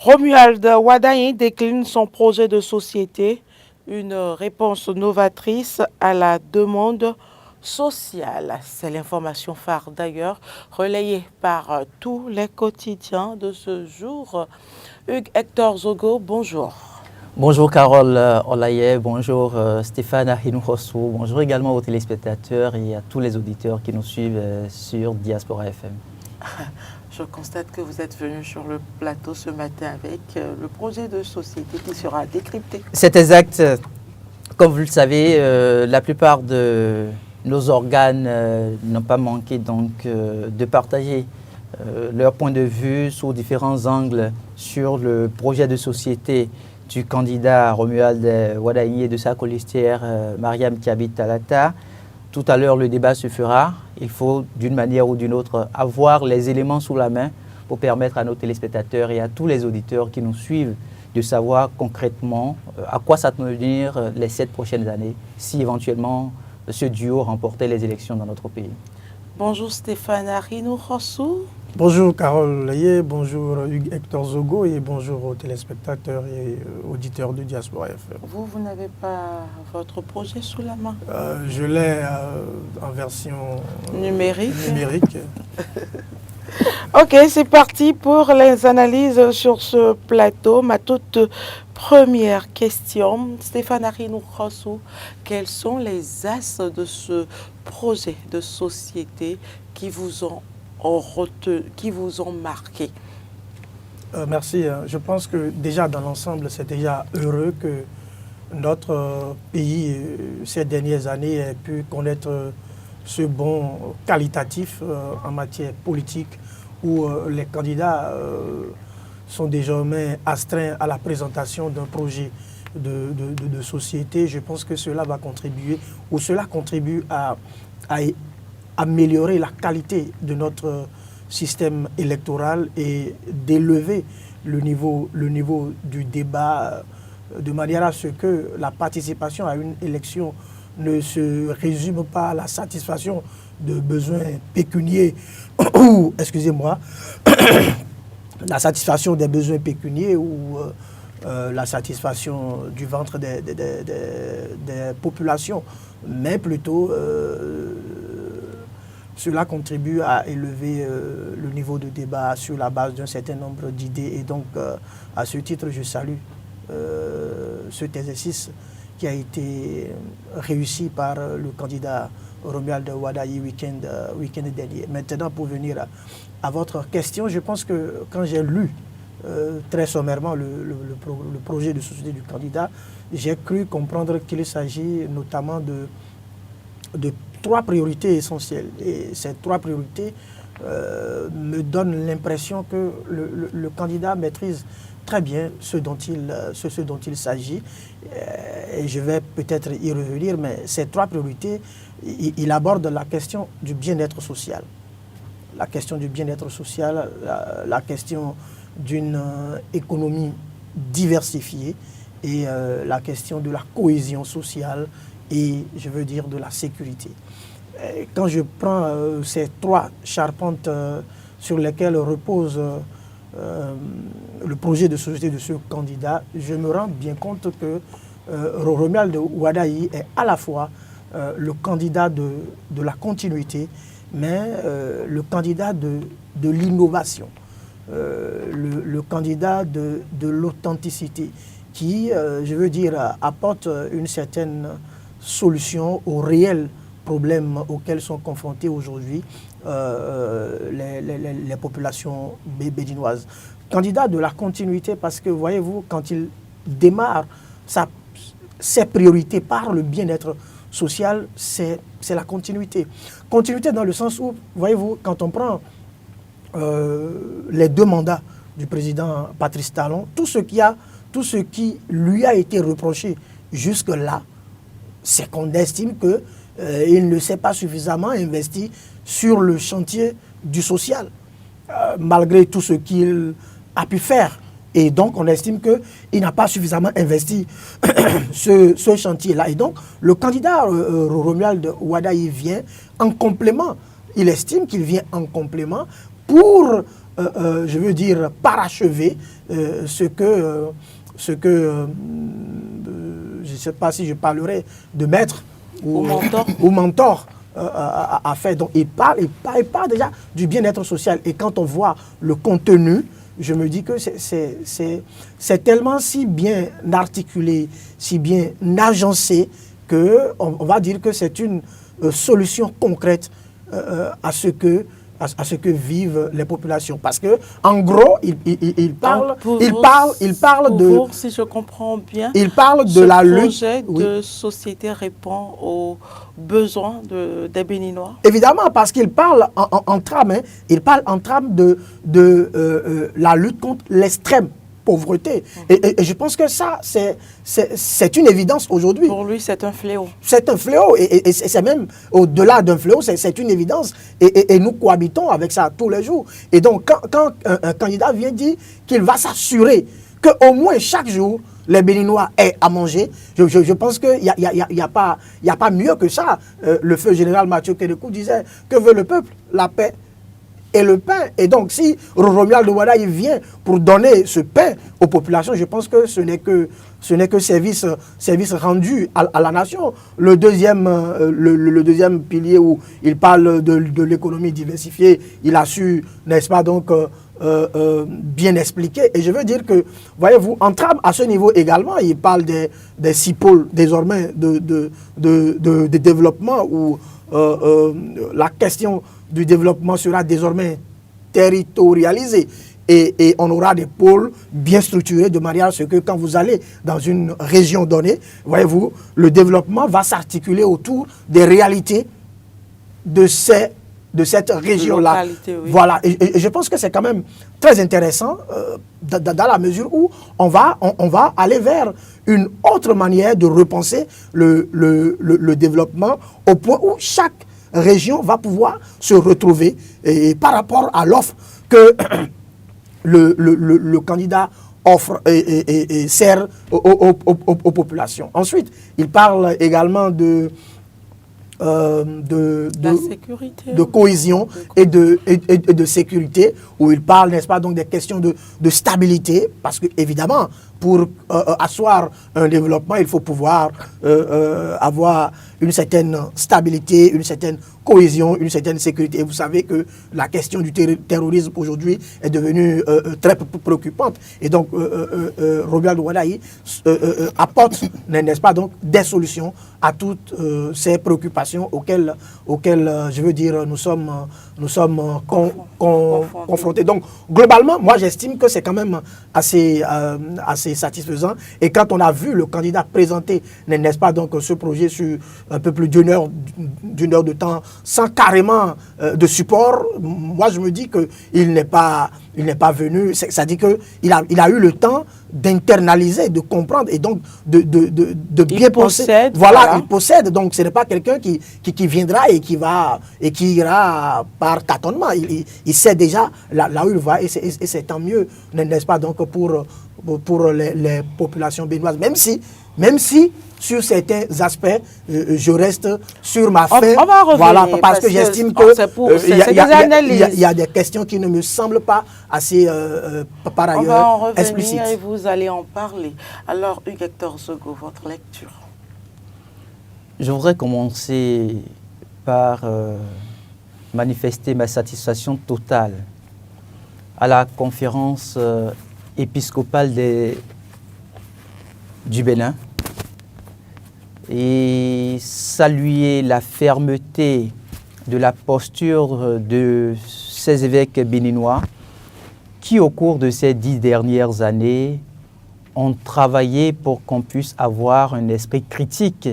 Romuald Wadaye décline son projet de société, une réponse novatrice à la demande sociale. C'est l'information phare d'ailleurs, relayée par tous les quotidiens de ce jour. Hugues Hector Zogo, bonjour. Bonjour Carole Olaye, bonjour Stéphane Ahinou-Rossou, bonjour également aux téléspectateurs et à tous les auditeurs qui nous suivent sur Diaspora FM. Je constate que vous êtes venu sur le plateau ce matin avec le projet de société qui sera décrypté. C'est exact. Comme vous le savez, la plupart de nos organes n'ont pas manqué donc, de partager leur point de vue sous différents angles sur le projet de société du candidat Romuald Wadaye et de sa colistière Mariam Kiabit Talata. Tout à l'heure, le débat se fera. Il faut, d'une manière ou d'une autre, avoir les éléments sous la main pour permettre à nos téléspectateurs et à tous les auditeurs qui nous suivent de savoir concrètement à quoi s'attendre les 7 prochaines années si éventuellement ce duo remportait les élections dans notre pays. Bonjour Stéphane Ahinou-Rossou. Bonjour Carole Laye, bonjour Hugues Hector Zogo et bonjour aux téléspectateurs et auditeurs de Diaspora FM. Vous n'avez pas votre projet sous la main? Je l'ai en version numérique. Ok, c'est parti pour les analyses sur ce plateau. Ma toute première question, Stéphane Ahinou-Rossou, quels sont les axes de ce projet de société qui vous ont marqué? Merci. Je pense que déjà dans l'ensemble, c'est déjà heureux que notre pays, ces dernières années, ait pu connaître ce bond qualitatif en matière politique où les candidats sont désormais astreints à la présentation d'un projet de société. Je pense que cela va contribuer, ou cela contribue à améliorer la qualité de notre système électoral et d'élever le niveau du débat de manière à ce que la participation à une élection ne se résume pas à la satisfaction de besoins pécuniaires ou, excusez-moi, la satisfaction des besoins pécuniaires ou la satisfaction du ventre des populations, mais plutôt cela contribue à élever le niveau de débat sur la base d'un certain nombre d'idées. Et donc, à ce titre, je salue cet exercice qui a été réussi par le candidat Romuald Wadaye week-end dernier. Maintenant, pour venir à votre question, je pense que quand j'ai lu très sommairement le projet de société du candidat, j'ai cru comprendre qu'il s'agit notamment de 3 priorités essentielles. Et ces 3 priorités me donnent l'impression que le candidat maîtrise très bien ce dont il s'agit. Et je vais peut-être y revenir, mais ces 3 priorités, il aborde la question du bien-être social. La question du bien-être social, la question d'une économie diversifiée et la question de la cohésion sociale et, je veux dire, de la sécurité. Et quand je prends ces 3 charpentes sur lesquelles repose le projet de société de ce candidat, je me rends bien compte que Romuald Wadaye est à la fois le candidat de la continuité, mais le candidat de l'innovation, le candidat de l'authenticité, qui, je veux dire, apporte une certaine solution aux réels problèmes auxquels sont confrontés aujourd'hui les populations béninoises. Candidat de la continuité parce que, voyez-vous, quand il démarre ses priorités par le bien-être social, c'est la continuité. Continuité dans le sens où, voyez-vous, quand on prend les 2 mandats du président Patrice Talon, tout ce qui lui a été reproché jusque-là, c'est qu'on estime qu'il ne s'est pas suffisamment investi sur le chantier du social, malgré tout ce qu'il a pu faire. Et donc, on estime qu'il n'a pas suffisamment investi ce chantier-là. Et donc, le candidat Romuald Wadaye vient en complément. Il estime qu'il vient en complément pour je veux dire, parachever ce que je ne sais pas si je parlerai de maître ou mentor a fait. Donc, il parle déjà du bien-être social. Et quand on voit le contenu, je me dis que c'est tellement si bien articulé, si bien agencé, qu'on va dire que c'est une solution concrète à ce que vivent les populations. Parce que, en gros, il parle de... Si je comprends bien, il parle de la lutte... Ce projet de société répond aux besoins des Béninois? Évidemment, parce qu'il parle en trame, hein, il parle en trame de la lutte contre l'extrême pauvreté. Et je pense que ça, c'est une évidence aujourd'hui. Pour lui, c'est un fléau. C'est un fléau. Et c'est même au-delà d'un fléau, c'est une évidence. Et nous cohabitons avec ça tous les jours. Et donc, quand un candidat vient dire qu'il va s'assurer qu'au moins chaque jour, les Béninois aient à manger, je pense qu'il n'y a pas mieux que ça. Le feu général Mathieu Kérékou disait que veut le peuple? La paix et le pain. Et donc, si Romuald Wadaye vient pour donner ce pain aux populations, je pense que ce n'est que service rendu à la nation. Le deuxième pilier où il parle de l'économie diversifiée, il a su, n'est-ce pas, donc, bien expliquer. Et je veux dire que, voyez-vous, en trame à ce niveau également, il parle des 6 pôles désormais de développement où la question du développement sera désormais territorialisée. Et on aura des pôles bien structurés de manière à ce que quand vous allez dans une région donnée, voyez-vous, le développement va s'articuler autour des réalités de cette région-là. Oui. Voilà. Et je pense que c'est quand même très intéressant dans la mesure où on va aller vers une autre manière de repenser le développement au point où chaque région va pouvoir se retrouver et par rapport à l'offre que le candidat offre et sert aux populations. Ensuite, il parle également de cohésion et de sécurité, où il parle, n'est-ce pas, donc des questions de stabilité, parce que évidemment, pour asseoir un développement, il faut pouvoir avoir une certaine stabilité, une certaine cohésion, une certaine sécurité. Et vous savez que la question du terrorisme aujourd'hui est devenue très préoccupante. Et donc, Romuald Wadaye apporte, n'est-ce pas, donc, des solutions à toutes ces préoccupations auxquelles je veux dire, nous sommes confrontés. Donc, globalement, moi, j'estime que c'est quand même assez satisfaisant. Et quand on a vu le candidat présenter, n'est-ce pas, donc, ce projet sur un peu plus d'une heure de temps, sans carrément de support, moi, je me dis qu'il n'est pas venu, c'est-à-dire qu'il a eu le temps d'internaliser, de comprendre et donc de bien penser. Voilà, il possède. Donc, ce n'est pas quelqu'un qui viendra et qui ira par tâtonnement. Il sait déjà là où il va et c'est tant mieux, n'est-ce pas, donc, pour les populations béninoises. Même si sur certains aspects, je reste sur ma faim. On va revenir, voilà, parce que j'estime qu'il y a des questions qui ne me semblent pas assez, par ailleurs, on va en revenir explicites. Et vous allez en parler. Alors, Hugues-Hector Zogo, votre lecture. Je voudrais commencer par manifester ma satisfaction totale à la conférence épiscopale du Bénin et saluer la fermeté de la posture de ces évêques béninois qui, au cours de ces 10 dernières années, ont travaillé pour qu'on puisse avoir un esprit critique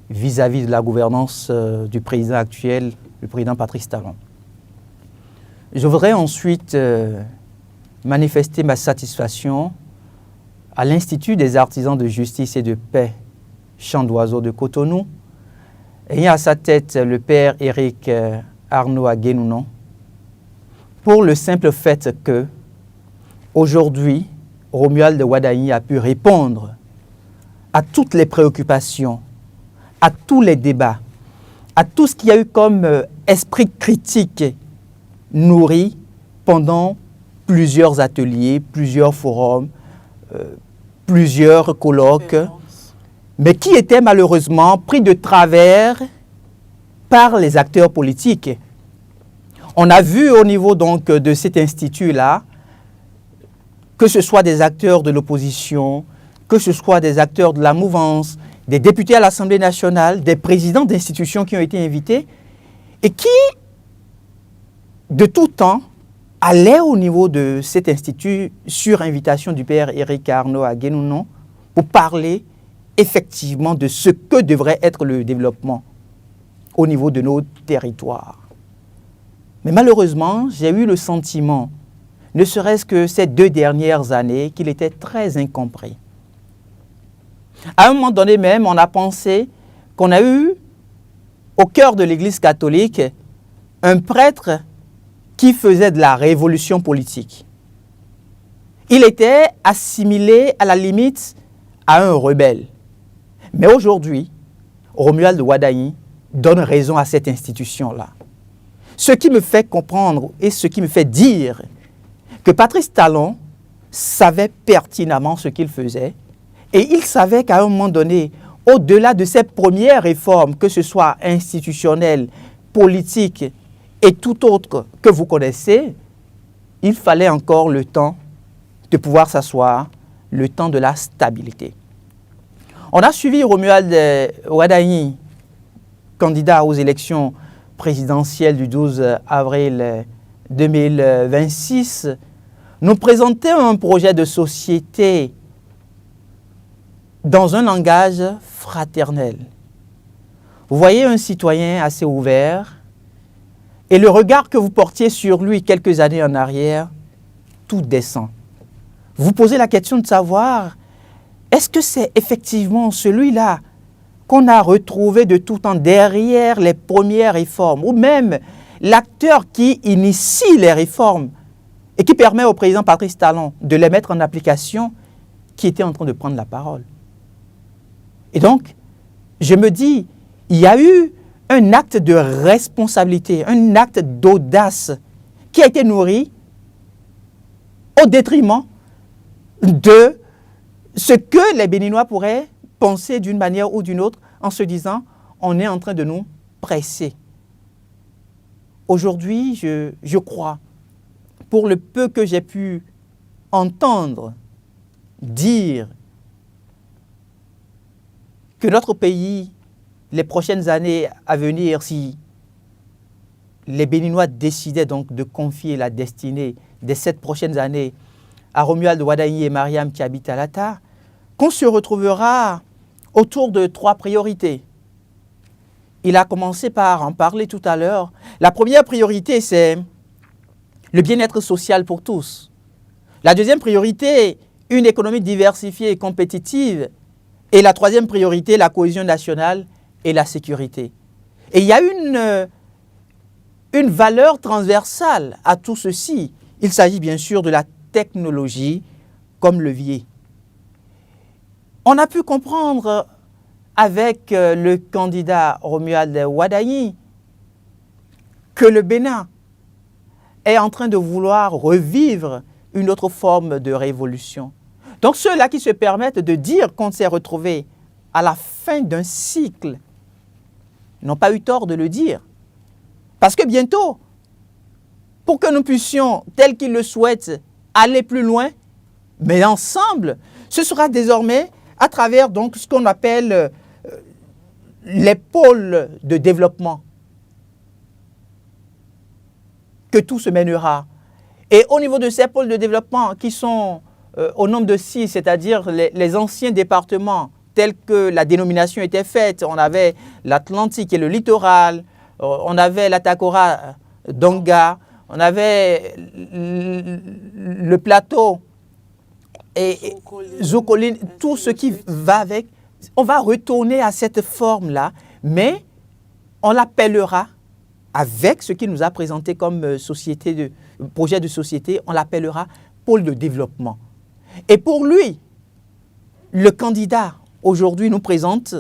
vis-à-vis de la gouvernance du président actuel, le président Patrice Talon. Je voudrais ensuite manifester ma satisfaction à l'Institut des artisans de justice et de paix, Chant d'Oiseau de Cotonou, ayant à sa tête le père Éric Arnaud Aguenounon, pour le simple fait que, aujourd'hui, Romuald Wadaye a pu répondre à toutes les préoccupations, à tous les débats, à tout ce qu'il y a eu comme esprit critique nourri pendant plusieurs ateliers, plusieurs forums, plusieurs colloques, mais qui étaient malheureusement pris de travers par les acteurs politiques. On a vu au niveau donc de cet institut-là, que ce soit des acteurs de l'opposition, que ce soit des acteurs de la mouvance, des députés à l'Assemblée nationale, des présidents d'institutions qui ont été invités et qui, de tout temps, allaient au niveau de cet institut sur invitation du père Éric Arnaud à Guénounon pour parler effectivement de ce que devrait être le développement au niveau de nos territoires. Mais malheureusement, j'ai eu le sentiment, ne serait-ce que ces 2 dernières années, qu'il était très incompris. À un moment donné même, on a pensé qu'on a eu, au cœur de l'Église catholique, un prêtre qui faisait de la révolution politique. Il était assimilé à la limite à un rebelle. Mais aujourd'hui, Romuald Wadayi donne raison à cette institution-là. Ce qui me fait comprendre et ce qui me fait dire que Patrice Talon savait pertinemment ce qu'il faisait et il savait qu'à un moment donné, au-delà de ces premières réformes, que ce soit institutionnelles, politiques et tout autre que vous connaissez, il fallait encore le temps de pouvoir s'asseoir, le temps de la stabilité. On a suivi Romuald Wadayi, candidat aux élections présidentielle du 12 avril 2026, nous présentait un projet de société dans un langage fraternel. Vous voyez un citoyen assez ouvert et le regard que vous portiez sur lui quelques années en arrière, tout descend. Vous posez la question de savoir, est-ce que c'est effectivement celui-là qu'on a retrouvé de tout temps derrière les premières réformes, ou même l'acteur qui initie les réformes et qui permet au président Patrice Talon de les mettre en application, qui était en train de prendre la parole. Et donc, je me dis, il y a eu un acte de responsabilité, un acte d'audace qui a été nourri au détriment de ce que les Béninois pourraient penser d'une manière ou d'une autre en se disant on est en train de nous presser. Aujourd'hui, je crois, pour le peu que j'ai pu entendre dire que notre pays, les prochaines années à venir, si les Béninois décidaient donc de confier la destinée des 7 prochaines années à Romuald Wadayi et Mariam Thiaby Talata, qu'on se retrouvera autour de 3 priorités. Il a commencé par en parler tout à l'heure. La première priorité, c'est le bien-être social pour tous. La deuxième priorité, une économie diversifiée et compétitive. Et la troisième priorité, la cohésion nationale et la sécurité. Et il y a une valeur transversale à tout ceci. Il s'agit bien sûr de la technologie comme levier. On a pu comprendre avec le candidat Romuald Wadayi que le Bénin est en train de vouloir revivre une autre forme de révolution. Donc ceux-là qui se permettent de dire qu'on s'est retrouvé à la fin d'un cycle n'ont pas eu tort de le dire. Parce que bientôt, pour que nous puissions, tel qu'ils le souhaitent, aller plus loin, mais ensemble, ce sera désormais à travers donc ce qu'on appelle les pôles de développement que tout se mènera. Et au niveau de ces pôles de développement qui sont au nombre de 6, c'est-à-dire les anciens départements tels que la dénomination était faite, on avait l'Atlantique et le littoral, on avait l'Atakora Donga, on avait le plateau et Zocoline, tout ce qui va avec. On va retourner à cette forme-là, mais on l'appellera, avec ce qu'il nous a présenté comme projet de société, on l'appellera pôle de développement. Et pour lui, le candidat aujourd'hui nous présente,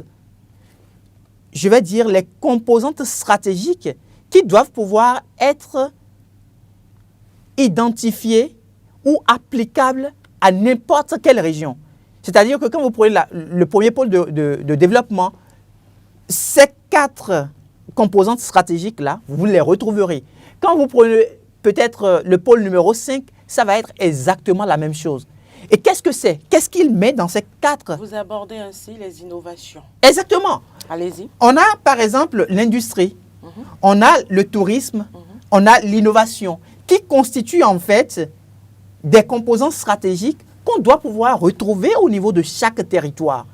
je vais dire, les composantes stratégiques qui doivent pouvoir être identifié ou applicable à n'importe quelle région. C'est-à-dire que quand vous prenez le premier pôle de développement, ces 4 composantes stratégiques-là, vous les retrouverez. Quand vous prenez peut-être le pôle numéro 5, ça va être exactement la même chose. Et qu'est-ce que c'est? Qu'est-ce qu'il met dans ces 4? Vous abordez ainsi les innovations. Exactement. Allez-y. On a par exemple l'industrie, on a le tourisme, on a l'innovation, qui constituent en fait des composants stratégiques qu'on doit pouvoir retrouver au niveau de chaque territoire.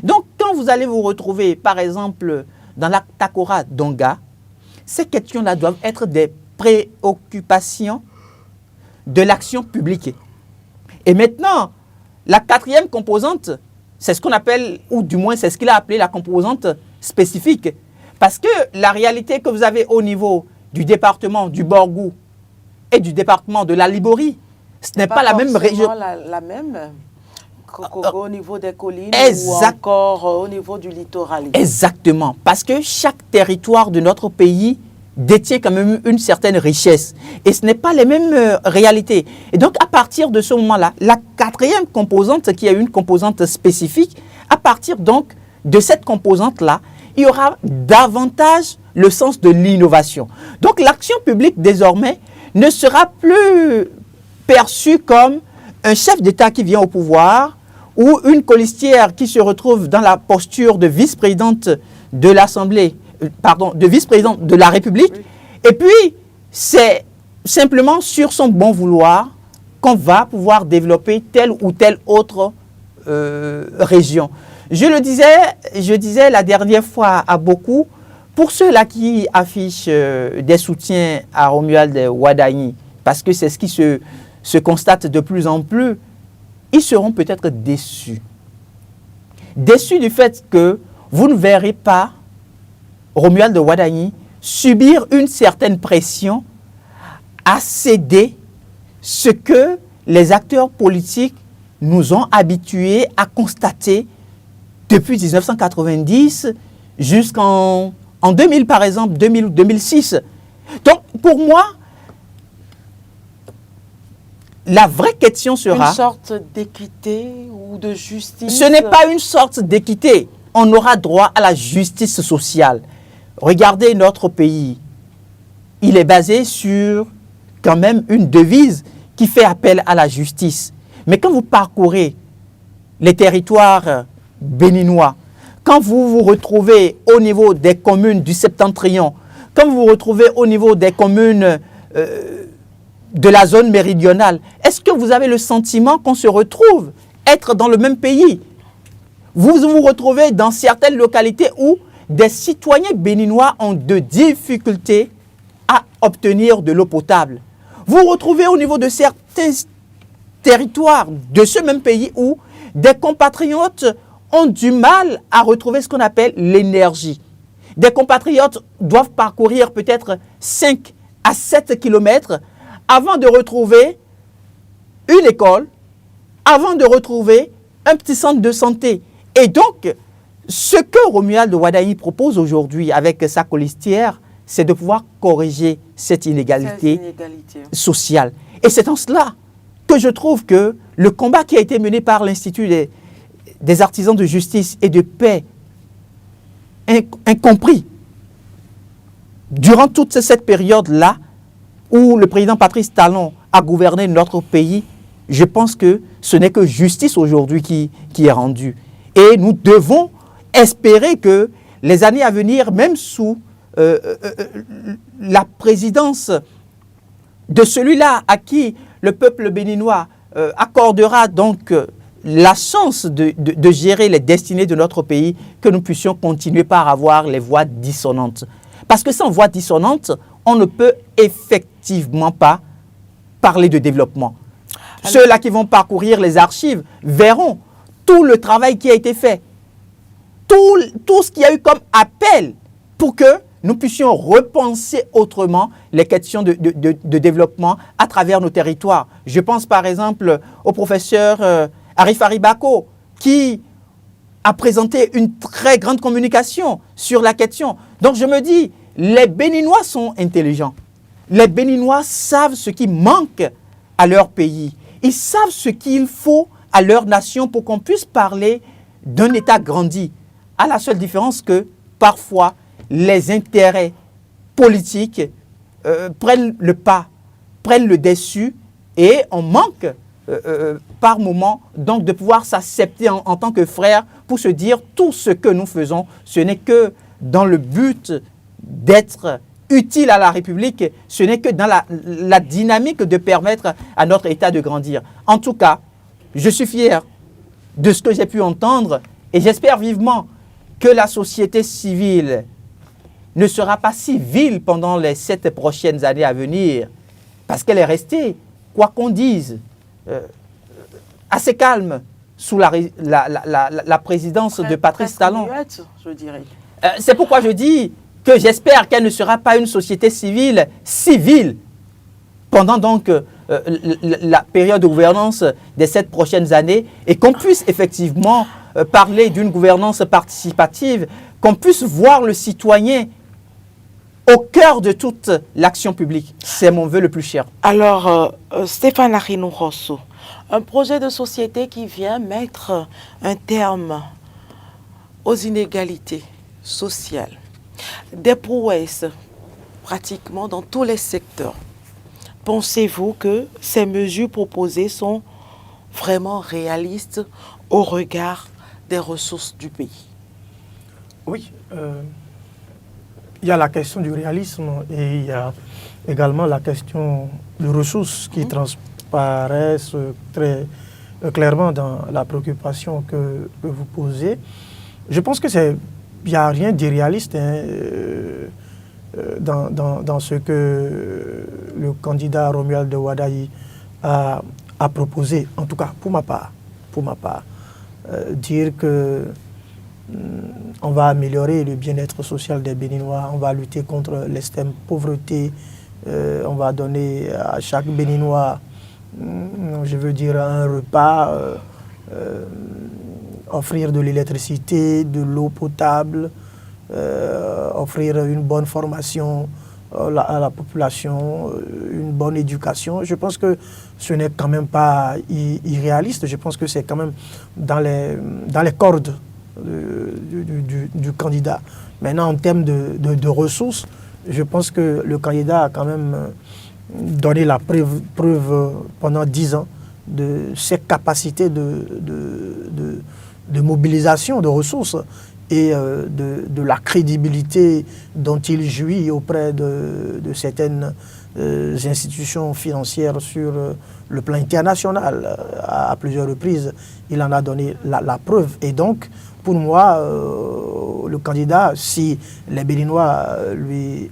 Donc, quand vous allez vous retrouver, par exemple, dans la Takora Donga, ces questions-là doivent être des préoccupations de l'action publique. Et maintenant, la 4e composante, c'est ce qu'on appelle, ou du moins c'est ce qu'il a appelé la composante spécifique. Parce que la réalité que vous avez au niveau du département du Borgou et du département de la Liborie, ce n'est pas la même région. La même au niveau des collines ou encore au niveau du littoral. Exactement. Parce que chaque territoire de notre pays détient quand même une certaine richesse. Et ce n'est pas les mêmes réalités. Et donc, à partir de ce moment-là, la 4e composante, qui est une composante spécifique, à partir donc de cette composante-là, il y aura davantage le sens de l'innovation. Donc, l'action publique, désormais, ne sera plus perçue comme un chef d'État qui vient au pouvoir ou une colistière qui se retrouve dans la posture de vice-présidente de l'Assemblée, de vice-présidente de la République. Oui. Et puis, c'est simplement sur son bon vouloir qu'on va pouvoir développer telle ou telle autre région. Je disais la dernière fois à beaucoup, pour ceux-là qui affichent des soutiens à Romuald Wadagni, parce que c'est ce qui se constate de plus en plus, ils seront peut-être déçus. Déçus du fait que vous ne verrez pas Romuald Wadagni subir une certaine pression à céder ce que les acteurs politiques nous ont habitués à constater depuis 1990 jusqu'en 2000, par exemple, 2000 ou 2006. Donc, pour moi, la vraie question sera... Une sorte d'équité ou de justice. Ce n'est pas une sorte d'équité. On aura droit à la justice sociale. Regardez notre pays. Il est basé sur quand même une devise qui fait appel à la justice. Mais quand vous parcourez les territoires béninois, quand vous vous retrouvez au niveau des communes du Septentrion, quand vous vous retrouvez au niveau des communes de la zone méridionale, est-ce que vous avez le sentiment qu'on se retrouve être dans le même pays? Vous vous retrouvez dans certaines localités où des citoyens béninois ont de difficultés à obtenir de l'eau potable. Vous vous retrouvez au niveau de certains territoires de ce même pays où des compatriotes ont du mal à retrouver ce qu'on appelle l'énergie. Des compatriotes doivent parcourir peut-être 5 à 7 kilomètres avant de retrouver une école, avant de retrouver un petit centre de santé. Et donc, ce que Romuald Wadagni propose aujourd'hui avec sa colistière, c'est de pouvoir corriger cette inégalité sociale. Et c'est en cela que je trouve que le combat qui a été mené par l'Institut des artisans de justice et de paix, incompris, durant toute cette période-là, où le président Patrice Talon a gouverné notre pays, je pense que ce n'est que justice aujourd'hui qui est rendue. Et nous devons espérer que les années à venir, même sous la présidence de celui-là à qui le peuple béninois accordera donc la chance de gérer les destinées de notre pays, que nous puissions continuer par avoir les voix dissonantes. Parce que sans voix dissonantes, on ne peut effectivement pas parler de développement. Ceux-là qui vont parcourir les archives verront tout le travail qui a été fait, tout ce qu'il y a eu comme appel pour que nous puissions repenser autrement les questions de développement à travers nos territoires. Je pense par exemple au professeur Arif Aribako qui a présenté une très grande communication sur la question. Donc je me dis, les Béninois sont intelligents. les Béninois savent ce qui manque à leur pays. Ils savent ce qu'il faut à leur nation pour qu'on puisse parler d'un État grandi. À la seule différence que parfois les intérêts politiques prennent le pas, prennent le dessus et on manque par moment donc de pouvoir s'accepter en tant que frère pour se dire tout ce que nous faisons, ce n'est que dans le but d'être utile à la République, ce n'est que dans la dynamique de permettre à notre État de grandir. En tout cas, je suis fier de ce que j'ai pu entendre et j'espère vivement que la société civile ne sera pas si vile pendant les 7 prochaines années à venir, parce qu'elle est restée, quoi qu'on dise, assez calme sous la présidence de Patrice Talon. Je dirais. C'est pourquoi je dis que j'espère qu'elle ne sera pas une société civile pendant donc la période de gouvernance des 7 prochaines années et qu'on puisse effectivement parler d'une gouvernance participative, qu'on puisse voir le citoyen au cœur de toute l'action publique. C'est mon vœu le plus cher. Alors, Stéphane Arinou Rosso, un projet de société qui vient mettre un terme aux inégalités sociales, des prouesses pratiquement dans tous les secteurs. Pensez-vous que ces mesures proposées sont vraiment réalistes au regard des ressources du pays? Oui, il y a la question du réalisme et il y a également la question des ressources qui transparaissent très clairement dans la préoccupation que vous posez. Je pense que il n'y a rien d'irréaliste dans ce que le candidat Romuald Wadayi a proposé, en tout cas pour ma part. Dire que on va améliorer le bien-être social des Béninois, on va lutter contre l'extrême pauvreté, on va donner à chaque Béninois, je veux dire, un repas, offrir de l'électricité, de l'eau potable, offrir une bonne formation à la population, une bonne éducation. Je pense que ce n'est quand même pas irréaliste, je pense que c'est quand même dans les cordes du candidat. Maintenant, en termes de ressources, je pense que le candidat a quand même donné la preuve pendant 10 ans de ses capacités de mobilisation de ressources et de la crédibilité dont il jouit auprès de certaines institutions financières sur le plan international. À plusieurs reprises, il en a donné la preuve. Et donc, pour moi, le candidat, si les Béninois lui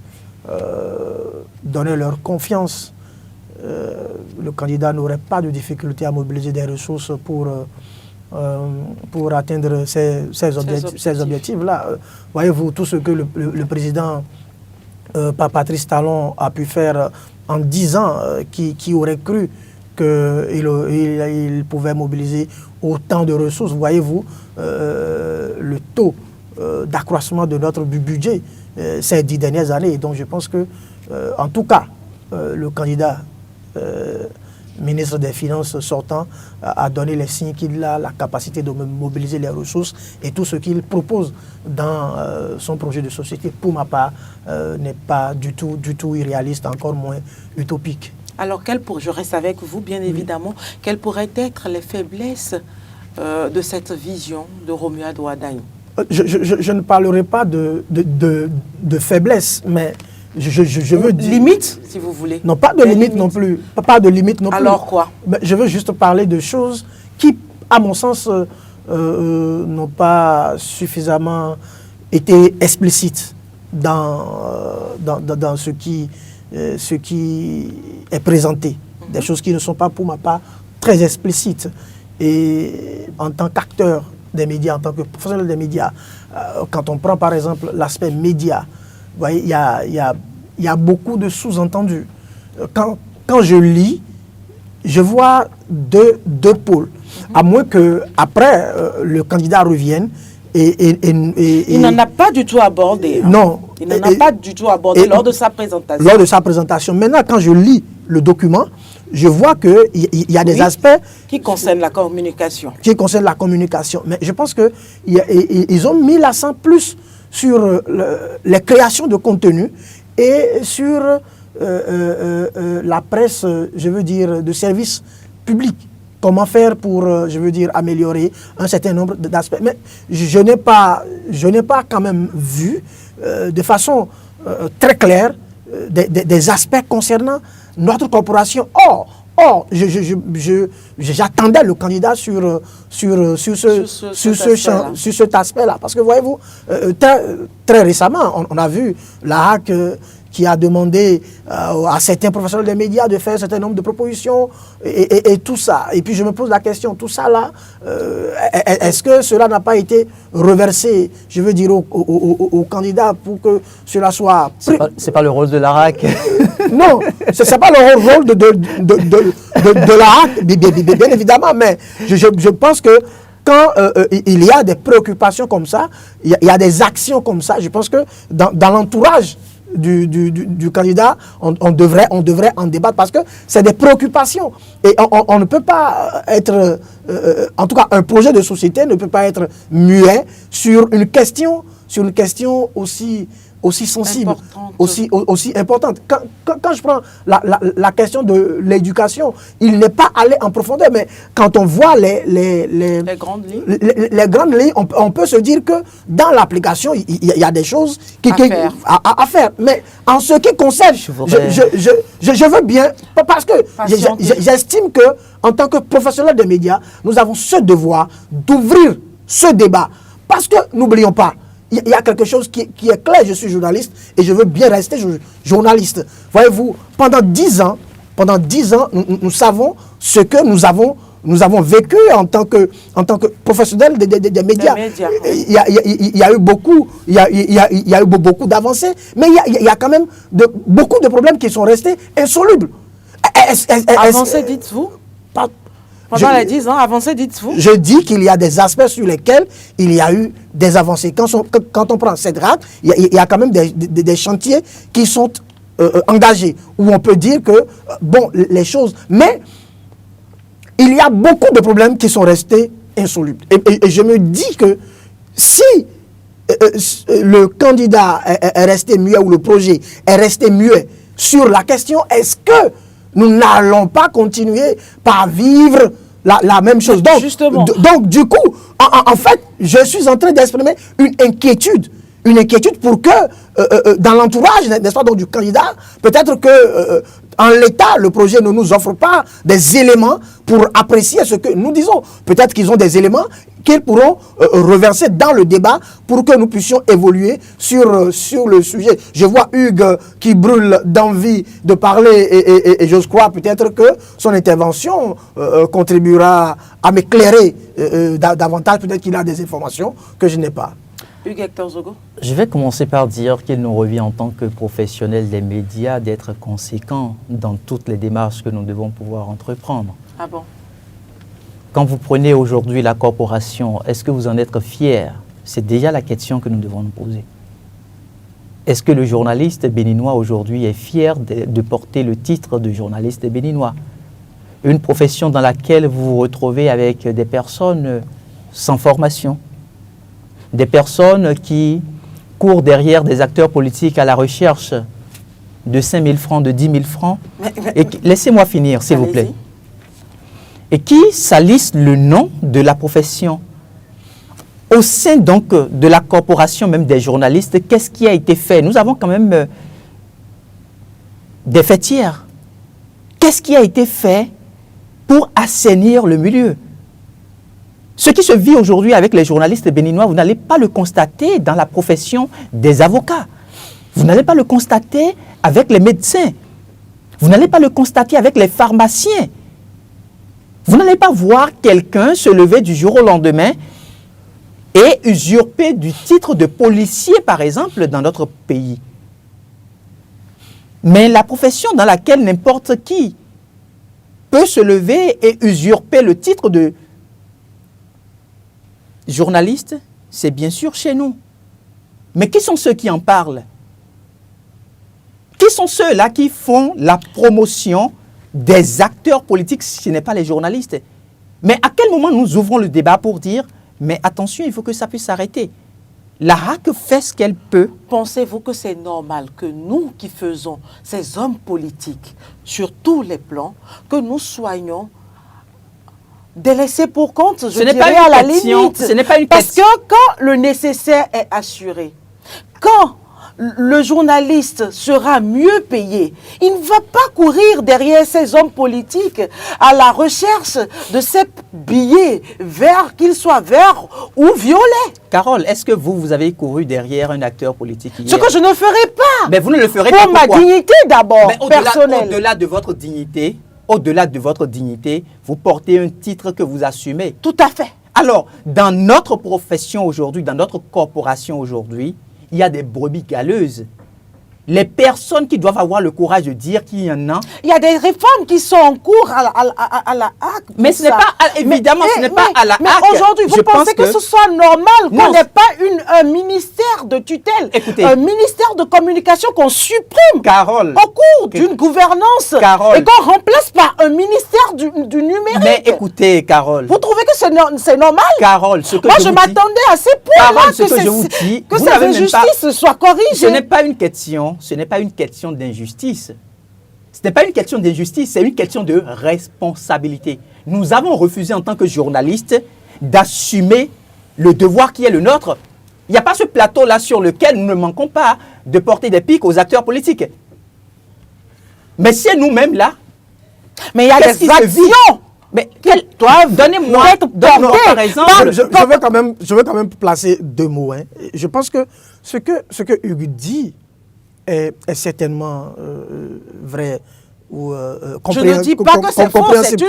donnaient leur confiance, le candidat n'aurait pas de difficulté à mobiliser des ressources pour atteindre ces objectifs-là. Voyez-vous, tout ce que le président Patrice Talon a pu faire en 10 ans, qui aurait cru qu'il pouvait mobiliser autant de ressources. Voyez-vous, le taux d'accroissement de notre budget ces 10 dernières années. Donc je pense que, en tout cas, le candidat ministre des Finances sortant a donné les signes qu'il a la capacité de mobiliser les ressources et tout ce qu'il propose dans son projet de société, pour ma part, n'est pas du tout irréaliste, encore moins utopique. Alors, je reste avec vous, bien évidemment, quelles pourraient être les faiblesses de cette vision de Romuald Wadayi? Je ne parlerai pas de faiblesse, mais je veux dire... Limite, si vous voulez. Non, pas de limite non plus. Pas de limite non plus. Alors quoi? Je veux juste parler de choses qui, à mon sens, n'ont pas suffisamment été explicites dans ce qui est présenté. Des choses qui ne sont pas, pour ma part, très explicites. Et en tant qu'acteur des médias, en tant que professionnel des médias, quand on prend par exemple l'aspect média, vous voyez, il y a beaucoup de sous-entendus. Quand je lis, je vois deux pôles. À moins qu'après, le candidat revienne et il n'en a pas du tout abordé. Non, Il n'en a pas du tout abordé lors de sa présentation. Lors de sa présentation. Maintenant, quand je lis le document, je vois qu'il y a des aspects qui concernent la communication. Qui concernent la communication. Mais je pense qu'ils ont mis l'accent plus sur les créations de contenu et sur la presse, je veux dire, de services publics. Comment faire pour, je veux dire, améliorer un certain nombre d'aspects. Mais je n'ai pas quand même vu de façon très claire des aspects concernant notre corporation. Or, j'attendais le candidat sur cet aspect-là. Parce que, voyez-vous, très récemment, on a vu la HAC qui a demandé à certains professionnels des médias de faire un certain nombre de propositions et tout ça. Et puis je me pose la question, tout ça là, est-ce que cela n'a pas été reversé, je veux dire, au candidat pour que cela soit... C'est pas le rôle de la RAC. Non, ce n'est pas le rôle de la RAC, bien évidemment, mais je pense que quand il y a des préoccupations comme ça, il y a des actions comme ça, je pense que dans l'entourage du candidat, on devrait en débattre parce que c'est des préoccupations. Et on ne peut pas être, en tout cas un projet de société ne peut pas être muet sur une question aussi sensible, aussi importante. Quand je prends la question de l'éducation, il n'est pas allé en profondeur, mais quand on voit les grandes lignes, on peut se dire que dans l'application, il y a des choses à faire. Mais en ce qui concerne, je veux bien, parce que j'estime que en tant que professionnel des médias, nous avons ce devoir d'ouvrir ce débat. Parce que, n'oublions pas, il y a quelque chose qui est clair. Je suis journaliste et je veux bien rester journaliste. Voyez-vous, pendant 10 ans, nous savons ce que nous avons vécu en tant que professionnels des médias. Il y a eu beaucoup d'avancées, mais il y a quand même beaucoup de problèmes qui sont restés insolubles. Avancées, dites-vous? Pendant les 10 ans, avancées, dites-vous? Je dis qu'il y a des aspects sur lesquels il y a eu des avancées. Quand on prend cette RAC, il y a quand même des chantiers qui sont engagés, où on peut dire que, bon, les choses... Mais il y a beaucoup de problèmes qui sont restés insolubles. Et je me dis que si le candidat est resté muet ou le projet est resté muet sur la question, est-ce que nous n'allons pas continuer par vivre la même chose? Donc, du coup, en fait, je suis en train d'exprimer une inquiétude pour que, dans l'entourage, n'est-ce pas, donc, du candidat, peut-être que, en l'état, le projet ne nous offre pas des éléments pour apprécier ce que nous disons. Peut-être qu'ils ont des éléments qu'ils pourront reverser dans le débat pour que nous puissions évoluer sur le sujet. Je vois Hugues qui brûle d'envie de parler et je crois peut-être que son intervention contribuera à m'éclairer davantage. Peut-être qu'il a des informations que je n'ai pas. Hugues Hector Zogo. Je vais commencer par dire qu'il nous revient en tant que professionnels des médias d'être conséquents dans toutes les démarches que nous devons pouvoir entreprendre. Ah bon? Quand vous prenez aujourd'hui la corporation, est-ce que vous en êtes fiers? C'est déjà la question que nous devons nous poser. Est-ce que le journaliste béninois aujourd'hui est fier de porter le titre de journaliste béninois? Une profession dans laquelle vous vous retrouvez avec des personnes sans formation, des personnes qui courent derrière des acteurs politiques à la recherche de 5 000 francs, de 10 000 francs. Laissez-moi finir, s'il vous plaît. Et qui salissent le nom de la profession. Au sein donc de la corporation même des journalistes, qu'est-ce qui a été fait? Nous avons quand même des fêtières. Qu'est-ce qui a été fait pour assainir le milieu? Ce qui se vit aujourd'hui avec les journalistes béninois, vous n'allez pas le constater dans la profession des avocats. Vous n'allez pas le constater avec les médecins. Vous n'allez pas le constater avec les pharmaciens. Vous n'allez pas voir quelqu'un se lever du jour au lendemain et usurper du titre de policier, par exemple, dans notre pays. Mais la profession dans laquelle n'importe qui peut se lever et usurper le titre de journaliste, c'est bien sûr chez nous. Mais qui sont ceux qui en parlent? Qui sont ceux-là qui font la promotion des acteurs politiques si ce n'est pas les journalistes? Mais à quel moment nous ouvrons le débat pour dire mais attention, il faut que ça puisse s'arrêter? La RAC fait ce qu'elle peut. Pensez-vous que c'est normal que nous qui faisons ces hommes politiques sur tous les plans, que nous soyons délaissés pour compte, je dirais à la limite. Ce n'est pas une Parce que quand le nécessaire est assuré, quand le journaliste sera mieux payé, il ne va pas courir derrière ces hommes politiques à la recherche de ces billets verts, qu'ils soient verts ou violets. Carole, est-ce que vous avez couru derrière un acteur politique hier? Ce que je ne ferai pas. Mais vous ne le ferez pas. Pour ma dignité d'abord, personnelle. Au-delà de votre dignité, vous portez un titre que vous assumez. Tout à fait. Alors, dans notre profession aujourd'hui, dans notre corporation aujourd'hui, il y a des brebis galeuses. Les personnes qui doivent avoir le courage de dire qu'il y en a. Il y a des réformes qui sont en cours à la HAC. Mais ce n'est pas, évidemment, ce n'est pas à la HAC. Mais aujourd'hui, vous pensez que ce soit normal qu'on n'ait pas un ministère de tutelle, écoutez, un ministère de communication qu'on supprime Carole, au cours d'une gouvernance et qu'on remplace par un ministère du numérique. Mais écoutez, Carole. Vous trouvez que c'est normal? Carole, ce que moi, je m'attendais à ces points-là que ces injustices soient corrigées. Ce n'est pas une question. Ce n'est pas une question d'injustice. Ce n'est pas une question d'injustice, c'est une question de responsabilité. Nous avons refusé en tant que journalistes d'assumer le devoir qui est le nôtre. Il n'y a pas ce plateau-là sur lequel nous ne manquons pas de porter des pics aux acteurs politiques. Mais c'est nous-mêmes là. Mais il y a des actions. Mais donnez-moi par exemple. Je veux quand même placer deux mots. Hein. Je pense que ce que Hugues dit est certainement vrai ou je ne dis pas que c'est faux, c'est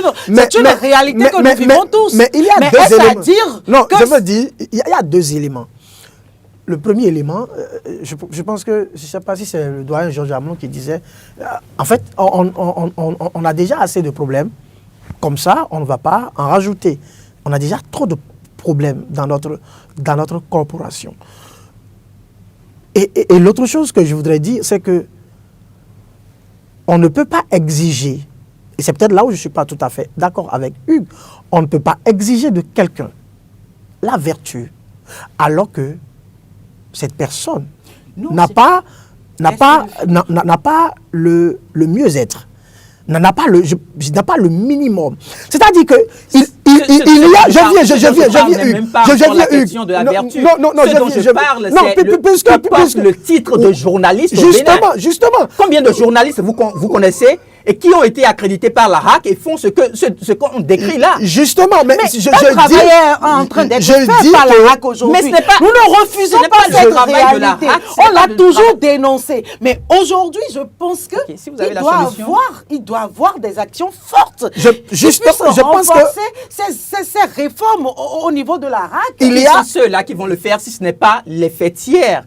une réalité que nous vivons tous. Mais il y a deux éléments. Dire non, je veux dire, il y a deux éléments. Le premier élément, je pense que, je ne sais pas si c'est le doyen Georges Amelon qui disait, en fait, on a déjà assez de problèmes. Comme ça, on ne va pas en rajouter. On a déjà trop de problèmes dans notre corporation. Et l'autre chose que je voudrais dire, c'est que on ne peut pas exiger, et c'est peut-être là où je ne suis pas tout à fait d'accord avec Hugues, on ne peut pas exiger de quelqu'un la vertu, alors que cette personne n'a pas le mieux-être, n'a pas le minimum. C'est-à-dire que le titre de journaliste. Justement. Combien de journalistes vous connaissez et qui ont été accrédités par la RAC et font ce qu'on décrit là? Justement, mais un travail est en train d'être fait par la RAC aujourd'hui. Nous ne refusons pas cette réalité. On l'a toujours dénoncé. Mais aujourd'hui, je pense qu'il doit avoir des actions fortes. Je pense que ces réformes au niveau de la RAC. Il y a ceux-là qui vont le faire si ce n'est pas les faits tiers.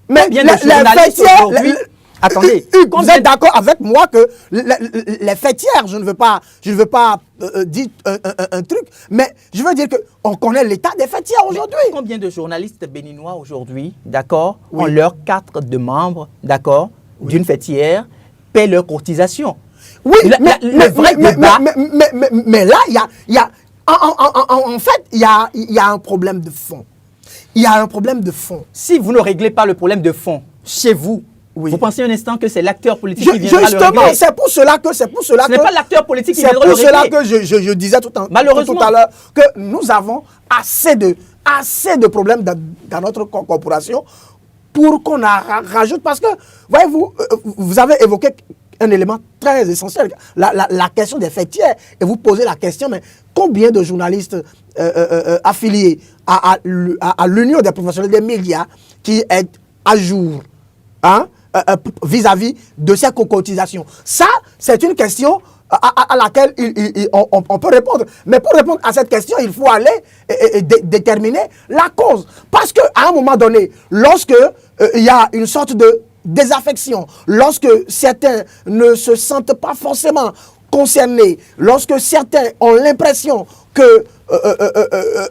Mais bien les faits tiers. Attendez, vous êtes d'accord avec moi que les faits tiers, je ne veux pas dire un truc, mais je veux dire qu'on connaît l'état des faits tiers aujourd'hui. Combien de journalistes béninois aujourd'hui, d'accord, ont leurs carte de membres, d'accord, d'une fêtière, paient leur cotisation? Oui, mais là, il y a en fait, il y a un problème de fond. Il y a un problème de fond. Si vous ne réglez pas le problème de fond chez vous, vous pensez un instant que c'est l'acteur politique qui viendra le régler? Justement, c'est pour cela que... Ce n'est pas l'acteur politique qui viendra le régler. C'est pour cela que je disais tout à l'heure que nous avons assez de problèmes dans notre corporation pour qu'on rajoute. Parce que, voyez-vous, vous avez évoqué un élément très essentiel, la question des faits tiers. Et vous posez la question, mais combien de journalistes affiliés à l'Union des professionnels des médias qui est à jour vis-à-vis de ces cotisations? Ça, c'est une question à laquelle on peut répondre. Mais pour répondre à cette question, il faut aller et déterminer la cause. Parce qu'à un moment donné, lorsque il y a une sorte de désaffection, lorsque certains ne se sentent pas forcément concernés, lorsque certains ont l'impression que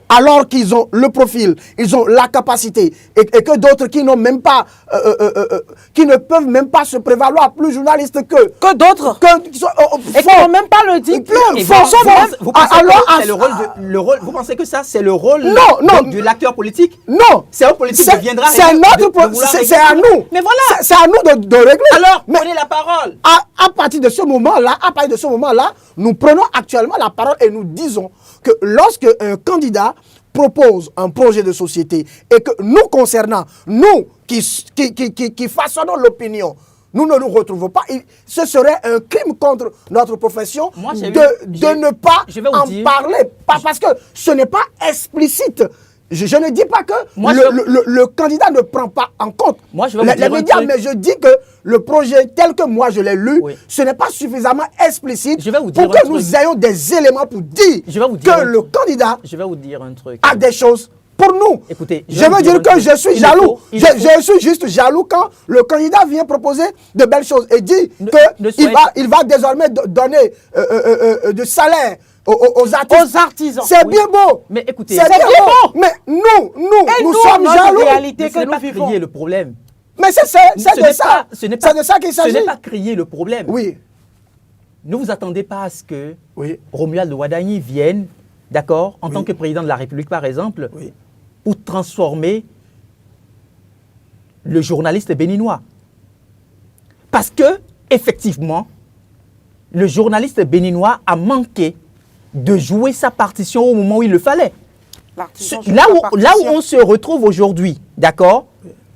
alors qu'ils ont le profil, ils ont la capacité, et que d'autres qui n'ont même pas, qui ne peuvent même pas se prévaloir plus journalistes que d'autres, et qui n'ont même pas le diplôme. Vous pensez que ça, c'est le rôle de l'acteur politique? Non. C'est un politique qui viendra. C'est à nous. Mais voilà. C'est à nous de régler. Alors, prenez la parole. À partir de ce moment-là, nous prenons actuellement la parole et nous disons que lorsque un candidat propose un projet de société et que nous concernant, nous qui façonnons l'opinion, nous ne nous retrouvons pas, ce serait un crime contre notre profession de ne pas en parler. Parce que ce n'est pas explicite. Je ne dis pas que le candidat ne prend pas en compte les médias, mais je dis que le projet tel que moi je l'ai lu, ce n'est pas suffisamment explicite pour que nous ayons des éléments pour dire que le candidat a des choses pour nous. Écoutez, je veux dire que je suis jaloux. Je suis juste jaloux quand le candidat vient proposer de belles choses et dit qu'il va désormais donner de salaire aux artisans. C'est bien beau. Mais écoutez, c'est bien beau. Mais nous sommes jaloux. Réalité que nous vivons. Le problème. Mais c'est de ça qu'il s'agit. Ce n'est pas crier le problème. Oui. Ne vous attendez pas à ce que Romuald Wadagni vienne, d'accord, en tant que président de la République, par exemple, pour transformer le journaliste béninois. Parce que, effectivement, le journaliste béninois a manqué de jouer sa partition au moment où il le fallait. Là où on se retrouve aujourd'hui, d'accord,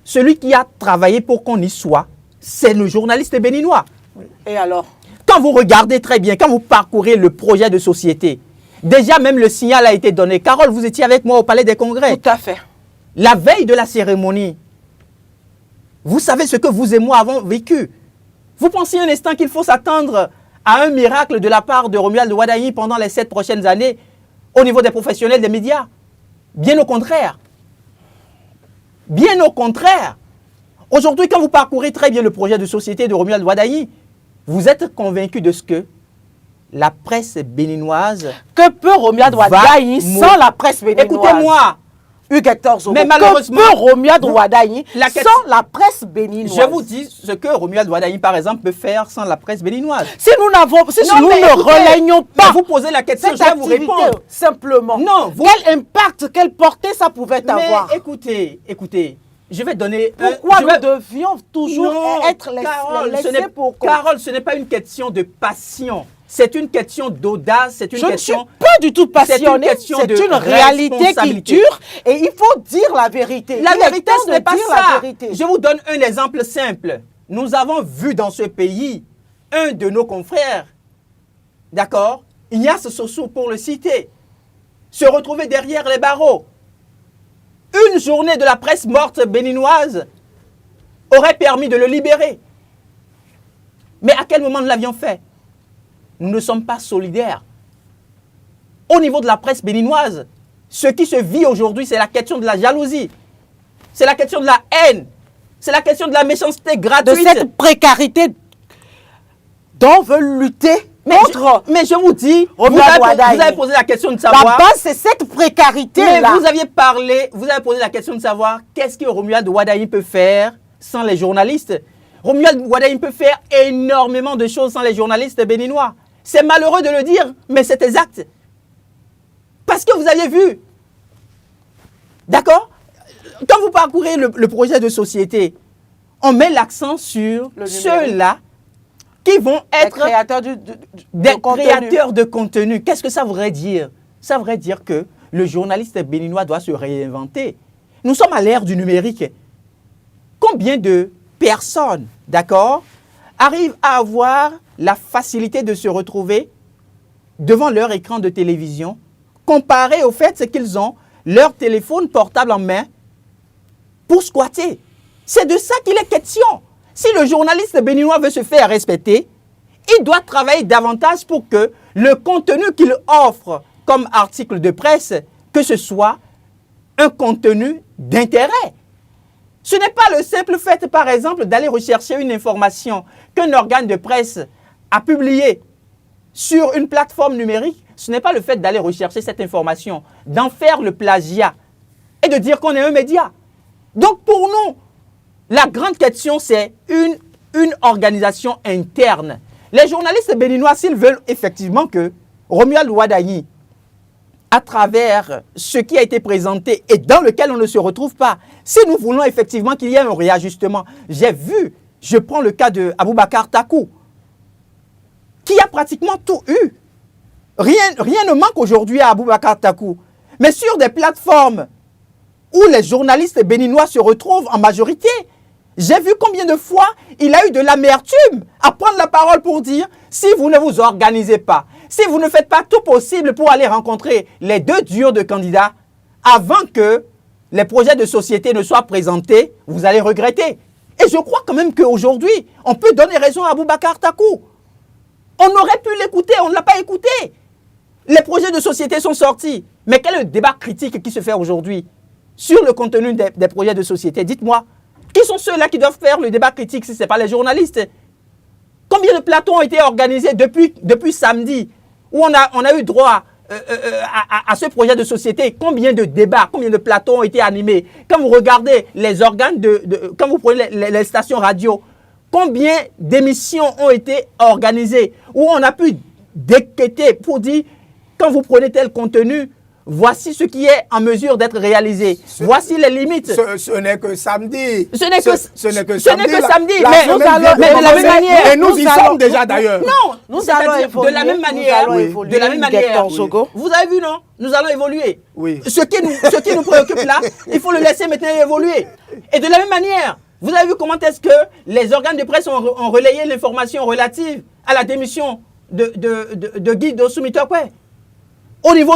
celui qui a travaillé pour qu'on y soit, c'est le journaliste béninois. Et alors? Quand vous regardez très bien, quand vous parcourez le projet de société, déjà même le signal a été donné. Carole, vous étiez avec moi au Palais des Congrès. Tout à fait. La veille de la cérémonie, vous savez ce que vous et moi avons vécu. Vous pensez un instant qu'il faut s'attendre à un miracle de la part de Romuald Wadagni pendant les 7 prochaines années au niveau des professionnels des médias? Bien au contraire. Bien au contraire. Aujourd'hui, quand vous parcourez très bien le projet de société de Romuald Wadagni, vous êtes convaincu de ce que la presse béninoise... Que peut Romuald Wadagni sans la presse béninoise? Écoutez-moi. Mais malheureusement, que peut Romuald Wadagni sans la presse béninoise? Je vous dis ce que Romuald Wadagni, par exemple, peut faire sans la presse béninoise. Si nous ne relayons pas vous posez la question, je vais vous répondre. Simplement. Non, quel impact, quelle portée ça pouvait avoir? Écoutez, je vais donner... Pourquoi nous devions toujours être laissés pour... Carole, ce n'est pas une question de passion. C'est une question d'audace, c'est une question... Je ne suis pas du tout passionnée, c'est une réalité qui dure et il faut dire la vérité. La vérité, ce n'est pas ça. Je vous donne un exemple simple. Nous avons vu dans ce pays un de nos confrères, d'accord, Ignace Sossou pour le citer, se retrouver derrière les barreaux. Une journée de la presse morte béninoise aurait permis de le libérer. Mais à quel moment nous l'avions fait? Nous ne sommes pas solidaires. Au niveau de la presse béninoise, ce qui se vit aujourd'hui, c'est la question de la jalousie. C'est la question de la haine. C'est la question de la méchanceté gratuite. De cette précarité dont veulent lutter contre. Mais je vous dis, vous avez posé la question de savoir... La base, c'est cette précarité-là. Mais vous avez posé la question de savoir qu'est-ce que Romuald Wadagni peut faire sans les journalistes. Romuald Wadagni peut faire énormément de choses sans les journalistes béninois. C'est malheureux de le dire, mais c'est exact. Parce que vous aviez vu. D'accord? Quand vous parcourez le projet de société, on met l'accent sur ceux-là qui vont être des créateurs de contenu. Qu'est-ce que ça voudrait dire? Ça voudrait dire que le journaliste béninois doit se réinventer. Nous sommes à l'ère du numérique. Combien de personnes, d'accord, arrivent à avoir la facilité de se retrouver devant leur écran de télévision, comparé au fait qu'ils ont leur téléphone portable en main pour squatter. C'est de ça qu'il est question. Si le journaliste béninois veut se faire respecter, il doit travailler davantage pour que le contenu qu'il offre comme article de presse, que ce soit un contenu d'intérêt. Ce n'est pas le simple fait, par exemple, d'aller rechercher une information qu'un organe de presse a publiée sur une plateforme numérique ce n'est pas le fait d'aller rechercher cette information, d'en faire le plagiat et de dire qu'on est un média. Donc pour nous, la grande question, c'est une organisation interne. Les journalistes béninois, s'ils veulent effectivement que Romuald Ouadayi, à travers ce qui a été présenté et dans lequel on ne se retrouve pas, si nous voulons effectivement qu'il y ait un réajustement, je prends le cas de Aboubacar Takou, qui a pratiquement tout eu. Rien ne manque aujourd'hui à Aboubacar Takou. Mais sur des plateformes où les journalistes béninois se retrouvent en majorité, j'ai vu combien de fois il a eu de l'amertume à prendre la parole pour dire « si vous ne vous organisez pas, si vous ne faites pas tout possible pour aller rencontrer les deux duos de candidats avant que les projets de société ne soient présentés, vous allez regretter. » Et je crois quand même qu'aujourd'hui, on peut donner raison à Aboubacar Takou. On aurait pu l'écouter, on ne l'a pas écouté. Les projets de société sont sortis. Mais quel est le débat critique qui se fait aujourd'hui sur le contenu des projets de société? Dites-moi, qui sont ceux-là qui doivent faire le débat critique si ce n'est pas les journalistes? Combien de plateaux ont été organisés depuis samedi où on a eu droit à ce projet de société? Combien de débats, combien de plateaux ont été animés? Quand vous regardez les organes, quand vous prenez les stations radio, combien d'émissions ont été organisées où on a pu déquêter pour dire, quand vous prenez tel contenu, voici ce qui est en mesure d'être réalisé. Voici les limites. Ce n'est que samedi. Ce n'est que samedi. Mais de la même manière. Et nous y sommes déjà d'ailleurs. Non, nous allons évoluer. De la même manière. De la même manière. Vous avez vu, non? Nous allons évoluer. Oui. Ce qui nous préoccupe là, il faut le laisser maintenant évoluer. Et de la même manière, vous avez vu comment est-ce que les organes de presse ont relayé l'information relative à la démission de Guy Dossou-Mitokwe au niveau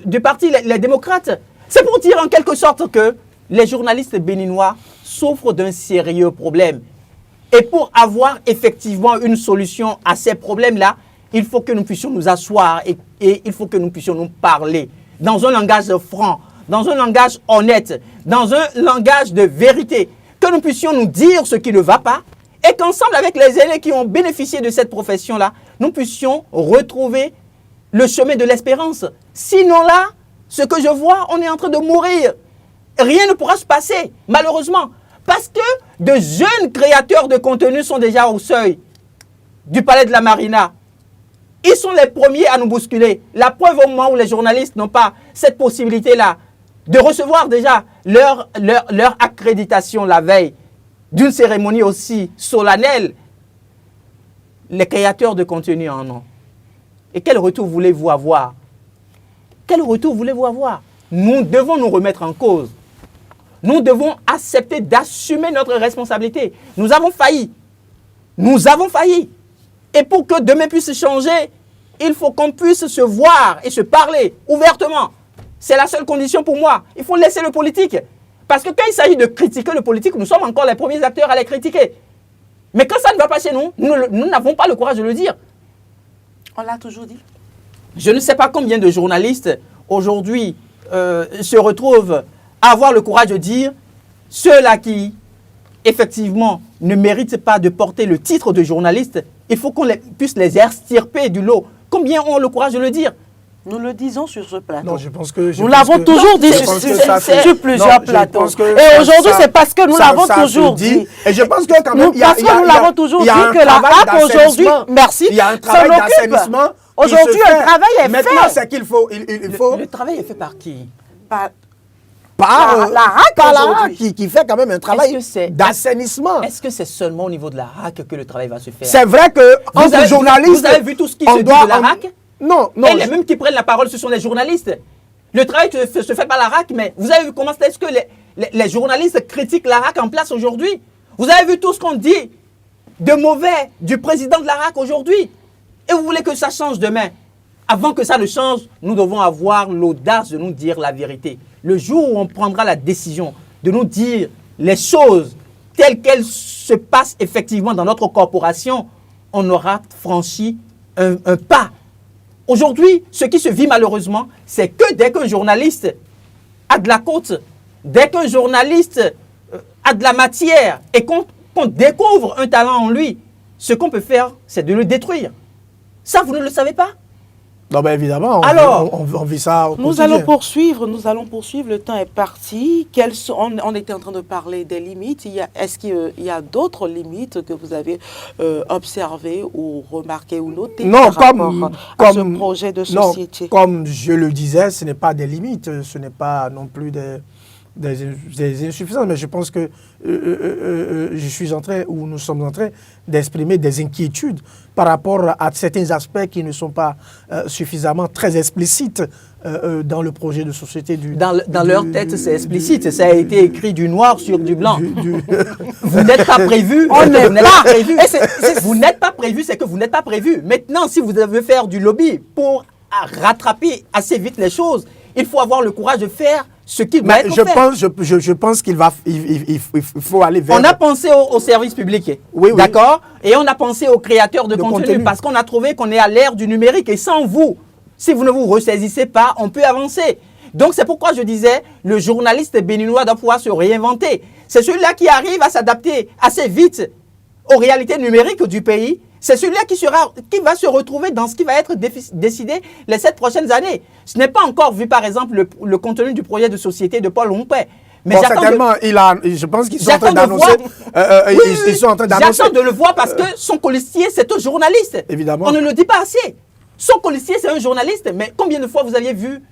du parti les démocrates. C'est pour dire en quelque sorte que les journalistes béninois souffrent d'un sérieux problème. Et pour avoir effectivement une solution à ces problèmes-là, il faut que nous puissions nous asseoir et il faut que nous puissions nous parler dans un langage franc, dans un langage honnête, dans un langage de vérité, que nous puissions nous dire ce qui ne va pas et qu'ensemble avec les aînés qui ont bénéficié de cette profession-là, nous puissions retrouver le chemin de l'espérance. Sinon là, ce que je vois, on est en train de mourir. Rien ne pourra se passer, malheureusement. Parce que de jeunes créateurs de contenu sont déjà au seuil du palais de la Marina. Ils sont les premiers à nous bousculer. La preuve au moment où les journalistes n'ont pas cette possibilité-là de recevoir déjà leur accréditation la veille d'une cérémonie aussi solennelle, les créateurs de contenu en ont. Et quel retour voulez-vous avoir? Quel retour voulez-vous avoir? Nous devons nous remettre en cause. Nous devons accepter d'assumer notre responsabilité. Nous avons failli. Nous avons failli. Et pour que demain puisse changer, il faut qu'on puisse se voir et se parler ouvertement. C'est la seule condition pour moi. Il faut laisser le politique. Parce que quand il s'agit de critiquer le politique, nous sommes encore les premiers acteurs à les critiquer. Mais quand ça ne va pas chez nous, nous n'avons pas le courage de le dire. On l'a toujours dit. Je ne sais pas combien de journalistes aujourd'hui se retrouvent à avoir le courage de dire ceux-là qui, effectivement, ne méritent pas de porter le titre de journaliste, il faut qu'on puisse les extirper du lot. Combien ont le courage de le dire? Nous le disons sur ce plateau. Non, je pense que... Nous l'avons toujours dit sur plusieurs plateaux. Et aujourd'hui, c'est parce que nous l'avons toujours dit. Et je pense que quand même, parce que nous l'avons toujours dit que la HAC aujourd'hui, merci, il y a un travail d'assainissement. Aujourd'hui, le travail est fait. Maintenant, c'est qu'il faut... Le travail est fait par qui? Par la HAC qui fait quand même un travail d'assainissement. Est-ce que c'est seulement au niveau de la HAC que le travail va se faire? C'est vrai que entre journalistes... Vous avez vu tout ce qui se dit de la HAC? Non. Et les mêmes qui prennent la parole, ce sont les journalistes. Le travail se fait par la HAC, mais vous avez vu comment est-ce que les journalistes critiquent la HAC en place aujourd'hui? Vous avez vu tout ce qu'on dit de mauvais du président de la HAC aujourd'hui? Et vous voulez que ça change demain? Avant que ça ne change, nous devons avoir l'audace de nous dire la vérité. Le jour où on prendra la décision de nous dire les choses telles qu'elles se passent effectivement dans notre corporation, on aura franchi un pas. Aujourd'hui, ce qui se vit malheureusement, c'est que dès qu'un journaliste a de la côte, dès qu'un journaliste a de la matière et qu'on découvre un talent en lui, ce qu'on peut faire, c'est de le détruire. Ça, vous ne le savez pas? Non, ben évidemment, Alors, on vit ça au Nous quotidien. allons poursuivre, le temps est parti. On était en train de parler des limites. Est-ce qu'il y a d'autres limites que vous avez observées ou remarquées ou notées Non, par rapport à ce projet de société? Non, comme je le disais, ce n'est pas des limites, ce n'est pas non plus des insuffisances, mais je pense que je suis en train, ou nous sommes en train d'exprimer des inquiétudes par rapport à certains aspects qui ne sont pas suffisamment très explicites dans le projet de société Dans leur tête, c'est explicite. Ça a été écrit du noir sur du blanc. Vous n'êtes pas prévu. On n'est pas prévu. Vous n'êtes pas prévu, c'est que vous n'êtes pas prévu. Maintenant, si vous devez faire du lobby pour rattraper assez vite les choses, il faut avoir le courage de faire ce qui doit être fait. Je pense qu'il faut aller vers... On a pensé au service public, oui. D'accord? Et on a pensé aux créateurs de contenu parce qu'on a trouvé qu'on est à l'ère du numérique. Et sans vous, si vous ne vous ressaisissez pas, on peut avancer. Donc c'est pourquoi je disais, le journaliste béninois doit pouvoir se réinventer. C'est celui-là qui arrive à s'adapter assez vite aux réalités numériques du pays. C'est celui-là qui va se retrouver dans ce qui va être décidé les 7 prochaines années. Ce n'est pas encore vu, par exemple, le contenu du projet de société de Paul Hompé. Mais bon, je pense qu'ils sont en train d'annoncer. Ils sont en train d'annoncer. J'attends de le voir parce que son colistier, c'est un journaliste. Évidemment. On ne le dit pas assez. Son colistier, c'est un journaliste. Mais combien de fois vous aviez vu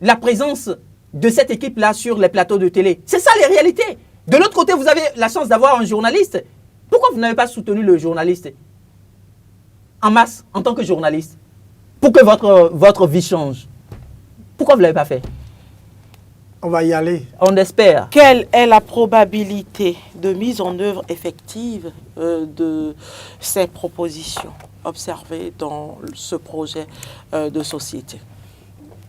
la présence de cette équipe-là sur les plateaux de télé? C'est ça les réalités. De l'autre côté, vous avez la chance d'avoir un journaliste. Pourquoi vous n'avez pas soutenu le journaliste en masse, en tant que journaliste, pour que votre vie change? Pourquoi vous ne l'avez pas fait? On va y aller. On espère. Quelle est la probabilité de mise en œuvre effective de ces propositions observées dans ce projet de société?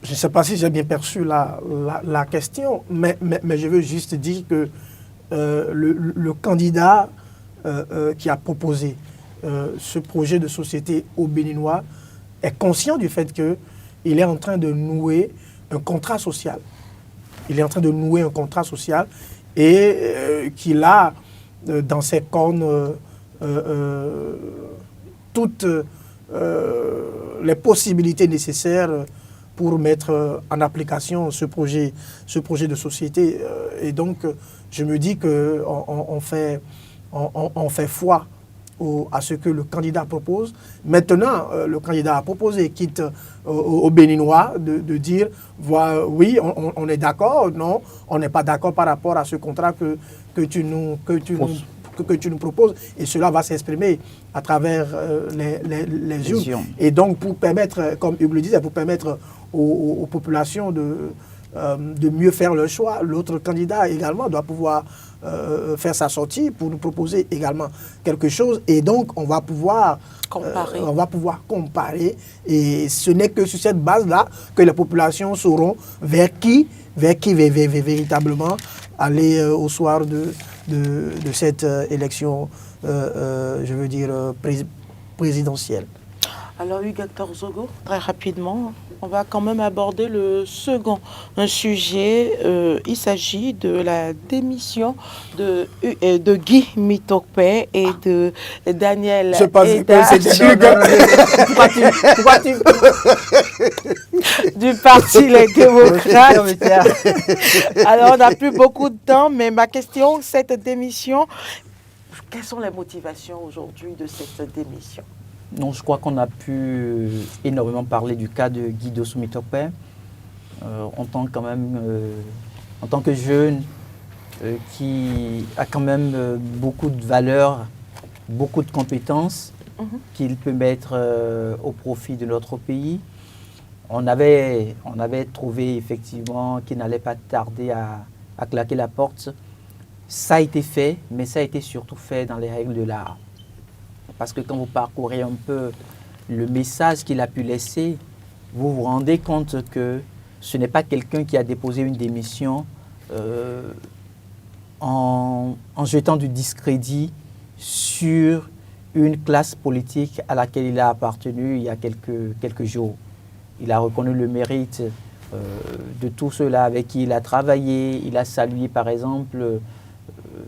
Je ne sais pas si j'ai bien perçu la question, mais je veux juste dire que le candidat qui a proposé ce projet de société au Béninois est conscient du fait qu'il est en train de nouer un contrat social. Il est en train de nouer un contrat social et qu'il a dans ses cornes toutes les possibilités nécessaires pour mettre en application ce projet de société. Et donc, je me dis qu'on fait foi à ce que le candidat propose. Maintenant, le candidat a proposé, quitte aux Béninois de dire, oui, on est d'accord, non, on n'est pas d'accord par rapport à ce contrat que tu nous proposes. Et cela va s'exprimer à travers les urnes. Et donc, pour permettre, comme Hugues le disait, pour permettre aux populations de mieux faire leur choix, l'autre candidat également doit pouvoir faire sa sortie pour nous proposer également quelque chose. Et donc, on va pouvoir comparer. Et ce n'est que sur cette base-là que les populations sauront vers qui véritablement aller au soir de cette élection, je veux dire, présidentielle. Alors, Hugues Hector Zogo, très rapidement, on va quand même aborder le second sujet. Il s'agit de la démission de Guy Mitokpe et de Daniel. Je pense que c'est du Parti Les Démocrates. Alors, on n'a plus beaucoup de temps, mais ma question, cette démission, quelles sont les motivations aujourd'hui de cette démission? Non, je crois qu'on a pu énormément parler du cas de Guy Mitokpe. En tant que jeune qui a quand même beaucoup de valeurs, beaucoup de compétences qu'il peut mettre au profit de notre pays. On avait trouvé effectivement qu'il n'allait pas tarder à claquer la porte. Ça a été fait, mais ça a été surtout fait dans les règles de l'art. Parce que quand vous parcourez un peu le message qu'il a pu laisser, vous vous rendez compte que ce n'est pas quelqu'un qui a déposé une démission en jetant du discrédit sur une classe politique à laquelle il a appartenu il y a quelques jours. Il a reconnu le mérite de tous ceux-là avec qui il a travaillé. Il a salué par exemple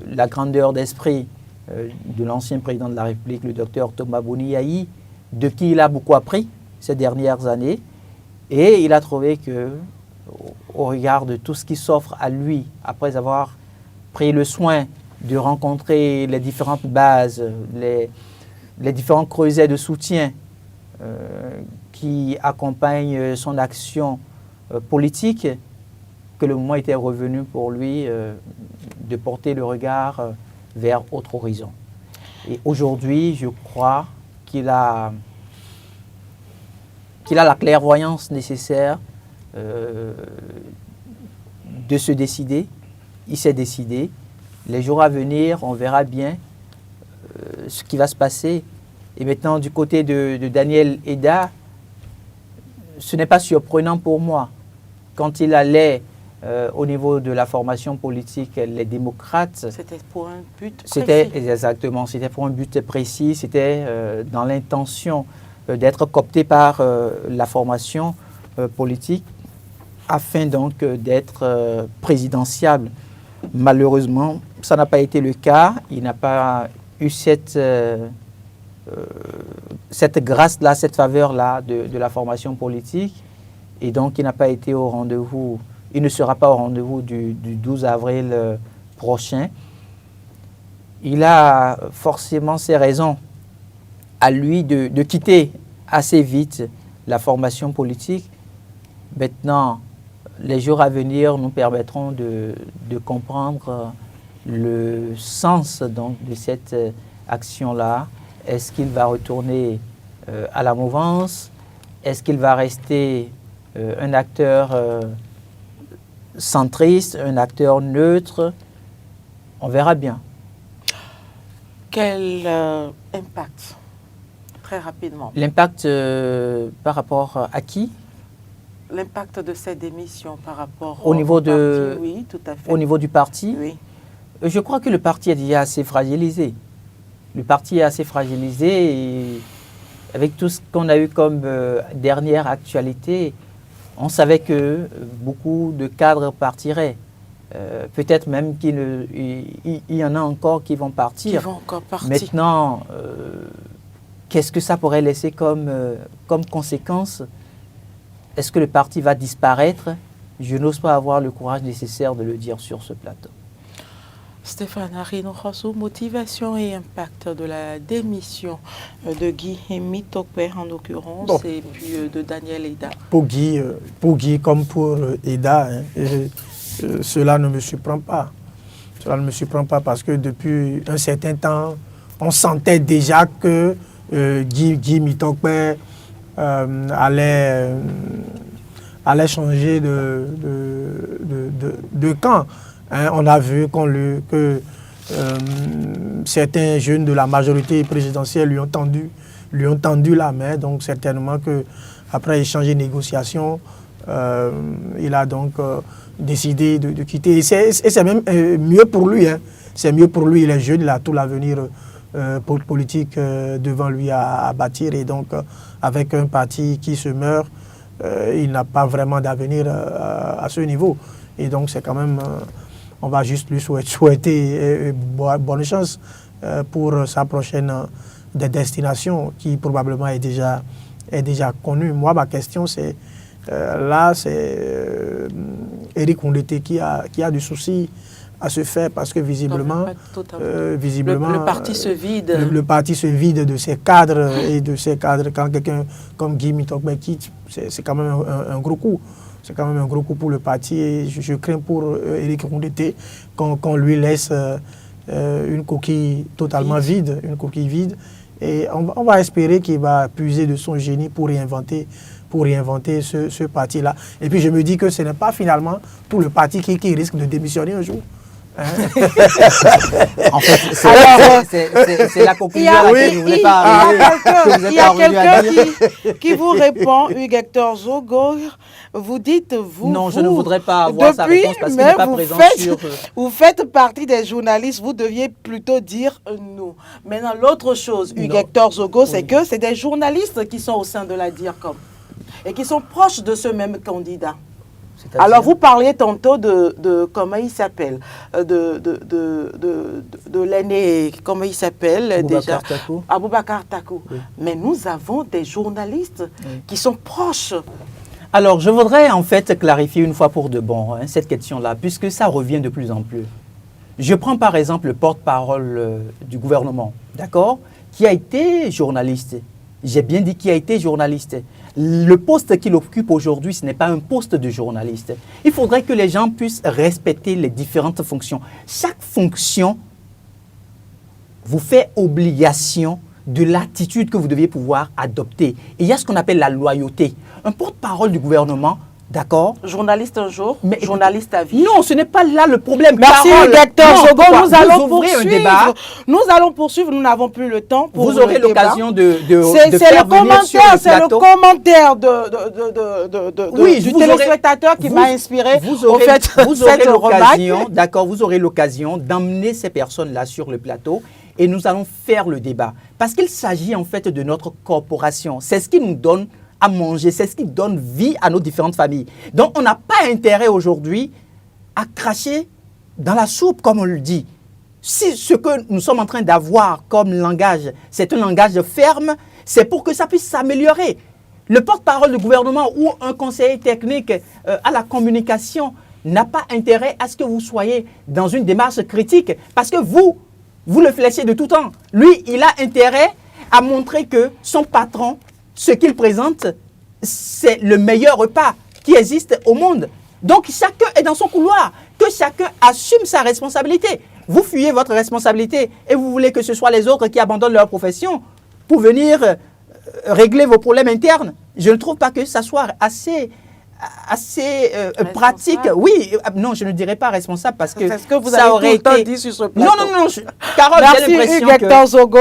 la grandeur d'esprit de l'ancien président de la République, le docteur Thomas Boni Yayi, de qui il a beaucoup appris, ces dernières années. Et il a trouvé que, au regard de tout ce qui s'offre à lui, après avoir pris le soin de rencontrer les différentes bases, les différents creusets de soutien qui accompagnent son action politique, que le moment était revenu pour lui de porter le regard vers autre horizon. Et aujourd'hui, je crois qu'il a la clairvoyance nécessaire de se décider. Il s'est décidé. Les jours à venir, on verra bien ce qui va se passer. Et maintenant, du côté de Daniel Eda, ce n'est pas surprenant pour moi. Quand il allait au niveau de la formation politique, les démocrates... C'était pour un but précis. C'était exactement, c'était pour un but précis. C'était dans l'intention d'être coopté par la formation politique afin donc d'être présidentiable. Malheureusement, ça n'a pas été le cas. Il n'a pas eu cette grâce-là, cette faveur-là de la formation politique. Et donc, il n'a pas été au rendez-vous. Il ne sera pas au rendez-vous du 12 avril prochain. Il a forcément ses raisons à lui de quitter assez vite la formation politique. Maintenant, les jours à venir nous permettront de comprendre le sens donc, de cette action-là. Est-ce qu'il va retourner à la mouvance? Est-ce qu'il va rester un acteur centriste, un acteur neutre? On verra bien. Quel impact? Très rapidement. L'impact par rapport à qui? L'impact de cette démission par rapport au niveau parti, oui, tout à fait. Au niveau du parti? Oui. Je crois que le parti est déjà assez fragilisé. Le parti est assez fragilisé et avec tout ce qu'on a eu comme dernière actualité, on savait que beaucoup de cadres partiraient. Peut-être même qu'il y en a encore qui vont partir. Qui vont encore partir. Maintenant, qu'est-ce que ça pourrait laisser comme conséquence? Est-ce que le parti va disparaître? Je n'ose pas avoir le courage nécessaire de le dire sur ce plateau. Stéphane Arino-Rosso, motivation et impact de la démission de Guy Mitokpe en l'occurrence et puis de Daniel Eda. Pour Guy comme pour Eda, cela ne me surprend pas. Cela ne me surprend pas parce que depuis un certain temps, on sentait déjà que Guy Mitokpe allait changer de camp. Hein, on a vu que certains jeunes de la majorité présidentielle lui ont tendu la main, donc certainement qu'après échange et négociation, il a donc décidé de quitter. Et c'est même mieux pour lui. Hein. C'est mieux pour lui, il est jeune, il a tout l'avenir politique devant lui à bâtir. Et donc, avec un parti qui se meurt, il n'a pas vraiment d'avenir à ce niveau. Et donc, c'est quand même... on va juste lui souhaiter bonne chance pour sa prochaine destination qui probablement est déjà connue. Moi, ma question, c'est Éric Ndoundete qui a du souci à se faire parce que visiblement le parti se vide. Le parti se vide de ses cadres et de ses cadres. Quand quelqu'un comme Guy Mitokpe quitte, c'est quand même un gros coup. C'est quand même un gros coup pour le parti et je crains pour Éric Ndoundete qu'on lui laisse une coquille totalement vide, une coquille vide. Et on va espérer qu'il va puiser de son génie pour réinventer ce parti-là. Et puis je me dis que ce n'est pas finalement tout le parti qui risque de démissionner un jour. En fait, c'est la conclusion à laquelle je ne voulais pas arriver. Il y a quelqu'un qui vous répond, Hugues Hector Zogo. Vous dites, vous... Non, je ne voudrais pas avoir sa réponse parce qu'il n'est pas présent sur... Vous faites partie des journalistes, vous deviez plutôt dire nous. Maintenant, l'autre chose, Hugues Hector Zogo, c'est que c'est des journalistes qui sont au sein de la DIRCOM et qui sont proches de ce même candidat. C'est-à-dire? Alors, vous parliez tantôt de comment il s'appelle, de l'aîné, comment il s'appelle déjà, Takou. Aboubacar Takou. Oui. Mais nous avons des journalistes qui sont proches. Alors, je voudrais en fait clarifier une fois pour de bon cette question-là, puisque ça revient de plus en plus. Je prends par exemple le porte-parole du gouvernement, d'accord, qui a été journaliste. J'ai bien dit qui a été journaliste. Le poste qu'il occupe aujourd'hui, ce n'est pas un poste de journaliste. Il faudrait que les gens puissent respecter les différentes fonctions. Chaque fonction vous fait obligation de l'attitude que vous deviez pouvoir adopter. Et il y a ce qu'on appelle la loyauté. Un porte-parole du gouvernement, d'accord? Journaliste un jour, Mais journaliste à vie. Non, ce n'est pas là le problème. Merci, docteur Zogo. Nous allons poursuivre un débat. poursuivre. Nous allons poursuivre. Nous n'avons plus le temps pour Vous aurez l'occasion de c'est faire le venir sur commentaire, le c'est le plateau. commentaire Oui, du vous aurez- téléspectateur qui vous- m'a inspiré. Vous au aurez, fait, vous aurez cette l'occasion, remarque. d'accord, vous aurez l'occasion d'emmener ces personnes-là sur le plateau et nous allons faire le débat. Parce qu'il s'agit en fait de notre corporation. C'est ce qui nous donne à manger, c'est ce qui donne vie à nos différentes familles. Donc on n'a pas intérêt aujourd'hui à cracher dans la soupe, comme on le dit. Si ce que nous sommes en train d'avoir comme langage, c'est un langage ferme, c'est pour que ça puisse s'améliorer. Le porte-parole du gouvernement ou un conseiller technique à la communication n'a pas intérêt à ce que vous soyez dans une démarche critique parce que vous le fléchez de tout temps. Lui, il a intérêt à montrer que son patron, ce qu'il présente, c'est le meilleur repas qui existe au monde. Donc, chacun est dans son couloir, que chacun assume sa responsabilité. Vous fuyez votre responsabilité et vous voulez que ce soit les autres qui abandonnent leur profession pour venir régler vos problèmes internes. Je ne trouve pas que ça soit assez pratique. Oui, non, je ne dirais pas responsable parce que C'est ce que vous ça avez aurait tout le temps été... dit sur ce plateau. Non, Carole, j'ai Merci, l'impression Hugues que... Hector Zogo.